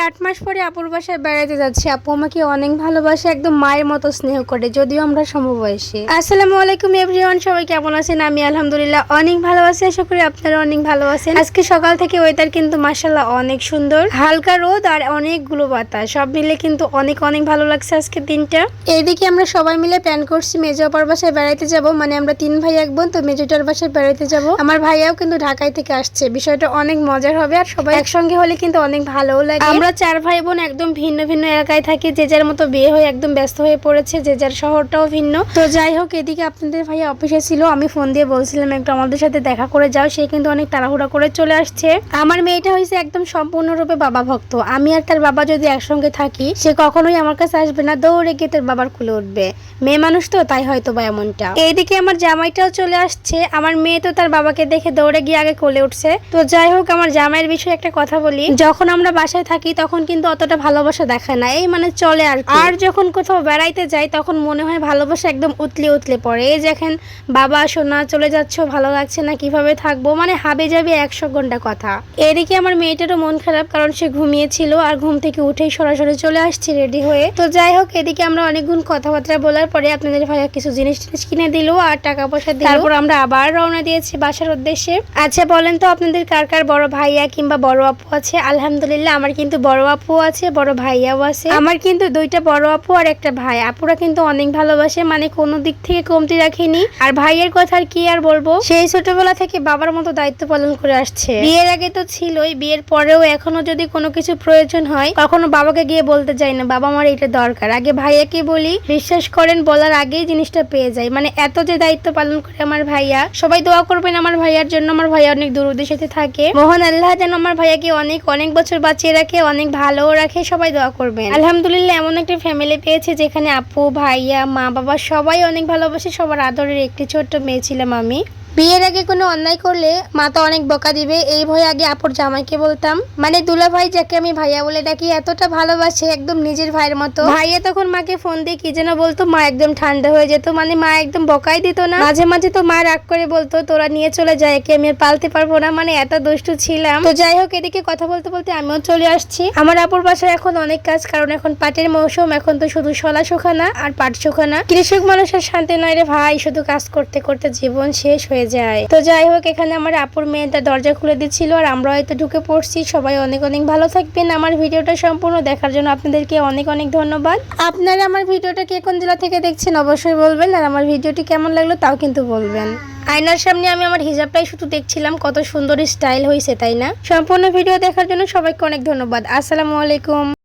8 মাস পরে আপুর বাসায় বেড়াতে যাচ্ছি। আপু আমাকে অনেক ভালোবাসে, একদম মায়ের মতো স্নেহ করে, যদিও আমরা সমবয়সী। আসসালামু আলাইকুম এভরিওয়ান, সবাই কেমন আছেন? আমি আলহামদুলিল্লাহ অনেক ভালো আছি, আশা করি আপনারা অনেক ভালো আছেন। আজকে সকাল থেকে ওয়েদার কিন্তু মাশাআল্লাহ অনেক সুন্দর, হালকা রোদ আর অনেকগুলো বাতাস, সব মিলে কিন্তু অনেক অনেক ভালো লাগছে আজকে দিনটা। এইদিকে আমরা সবাই মিলে প্ল্যান করছি মেজো আপার বাসায় বেড়াইতে যাব, মানে আমরা 3 ভাই এক বোন, তো মেজোটার বাসায় বেড়াইতে যাব। আমার ভাইয়াও কিন্তু ঢাকায় থেকে আসছে, বিষয়টা অনেক মজার হবে আর সবাই একসঙ্গে হলে কিন্তু অনেক ভালোও লাগে। আমরা 4 ভাই বোন একদম ভিন্ন ভিন্ন এলাকায় থাকি, যে যার মতো বিয়ে হয়ে একদম ব্যস্ত হয়ে পড়েছে, যে যার শহরটাও ভিন্ন। তো যাই হোক, এদিকে আপনাদের ভাইয়া অফিসে ছিল, আমি ফোন দিয়ে বলছিলাম একটু আমাদের সাথে দেখা করে যাও, সে কিন্তু অনেক তাড়াহুড়া করে চলে আসছে। আমার মেয়েটা হয়েছে একদম সম্পূর্ণরূপে বাবা ভক্ত, আমি আর তার বাবা যদি একসঙ্গে থাকি সে কখনোই আমার কাছে আসবে না, দৌড়ে গিয়ে তার বাবার কোলে উঠবে। মেয়ে মানুষ তো, তাই হয়তো বা এমনটা। এইদিকে আমার জামাইটাও চলে আসছে, আমার মেয়ে তো তার বাবাকে দেখে দৌড়ে গিয়ে আগে কোলে উঠছে। তো যাই হোক, আমার জামাইয়ের বিষয়ে একটা কথা বলি, যখন আমরা বাসায় থাকি তখন কিন্তু অতটা ভালোবাসা দেখায় না, এই মানে চলে আর যখন কোথাও বেড়াইতে যাই তখন মনে হয় ভালোবাসা একদম উতলে উতলে পড়ে। এই দেখেন, বাবা সোনা চলে যাচ্ছ, ভালো লাগছে না, কিভাবে থাকবো, মানে হাবে যাবে 100 ঘন্টা কথা। এদিকে আমার মেয়েটারও মন খারাপ, কারণ সে ঘুমিয়েছিল আর ঘুম থেকে উঠেই সরাসরি চলে আসছে রেডি হয়ে। তো যাই হোক, এদিকে আমরা অনেকক্ষণ কথাবার্তা বলার পরে আপনাদের ভাইয়া কিছু জিনিস কিনে দিল আর টাকা পয়সা দিল, তারপর আমরা আবার রওনা দিয়েছি বাসার উদ্দেশ্যে। আচ্ছা বলেন তো, আপনাদের কার কার বড় ভাইয়া কিংবা বড় আপু আছে? আলহামদুলিল্লাহ আমার কিন্তু বড় আপু আছে, বড় ভাইয়াও আছে। আমার কিন্তু 2টা বড় আপু আর একটা ভাই। আপুরা কিন্তু অনেক ভালোবাসে, মানে কোনো দিক থেকে কমতি রাখেনি। আর ভাইয়ের কথা আর কি আর বলবো, সেই ছোটবেলা থেকে বাবার মতো দায়িত্ব পালন করে আসছে। বিয়ের আগে তো ছিলই, বিয়ের পরেও এখনো যদি কোনো কিছু প্রয়োজন হয় কখনো বাবাকে গিয়ে বলতে যাই না বাবা আমার এটা দরকার, আগে ভাইয়াকে বলি। বিশ্বাস করেন, বলার আগেই জিনিসটা পেয়ে যায়, মানে এত যে দায়িত্ব পালন করে আমার ভাইয়া। সবাই দোয়া করবেন আমার ভাইয়ার জন্য, আমার ভাইয়া অনেক দূরদের সাথে থাকে, মহান আল্লাহ যেন আমার ভাইয়াকে অনেক অনেক বছর বাঁচিয়ে রাখে, অনেক ভালো রাখে, সবাই দোয়া করবেন। আলহামদুলিল্লাহ এমন একটা ফ্যামিলি পেয়েছে যেখানে আপু ভাইয়া মা বাবা সবাই অনেক ভালোবাসে, সবার আদরের একটি ছোট্ট মেয়ে ছিলাম আমি। বিয়ের আগে কোনো অন্যায় করলে মা তো অনেক বকা দিবে, এই ভয়ে আগে আপুর জামাইকে বলতাম, মানে দুলা ভাই যাকে আমি ভাইয়া বলে ডাকি, এতটা ভালোবাসে একদম নিজের ভাইয়ের মতো। ভাইয়া তখন মাকে ফোন দিয়ে কি যেন বলতো, মা একদম ঠান্ডা হয়ে যেত, মানে মা একদম বকাই দিত না। মাঝে মাঝে তো মা রাগ করে বলতো তোরা নিয়ে চলে যায়, একে আমি আর পালতে পারবো না, মানে এত দুষ্টু ছিলাম। তো যাই হোক, এদিকে কথা বলতে বলতে আমিও চলে আসছি। আমার আপুর বাসায় এখন অনেক কাজ, কারণ এখন পাটের মৌসুম, এখন তো শুধু শলা শুকানা আর পাট শুকানা। কৃষক মানুষের শান্তি নয় রে ভাই, শুধু কাজ করতে করতে জীবন শেষ হয়ে যায়। তো যাই হোক, এখানে আমার আপুর মেয়েটা দরজা খুলে দিচ্ছিল আর আমরা হয়তো ঢুকে পড়ছি। সবাই অনেক অনেক ভালো থাকবেন। আমার ভিডিওটা সম্পূর্ণ দেখার জন্য আপনাদেরকে অনেক অনেক ধন্যবাদ। আপনারা আমার ভিডিওটা কে কোন জেলা থেকে দেখছেন অবশ্যই বলবেন, আর আমার ভিডিওটি কেমন লাগলো তাও কিন্তু বলবেন। আয়নার সামনে আমি আমার হিজাবটাই শুধু দেখছিলাম, কত সুন্দর স্টাইল হয়েছে তাই না? সম্পূর্ণ ভিডিও দেখার জন্য সবাইকে অনেক ধন্যবাদ। আসসালামু আলাইকুম।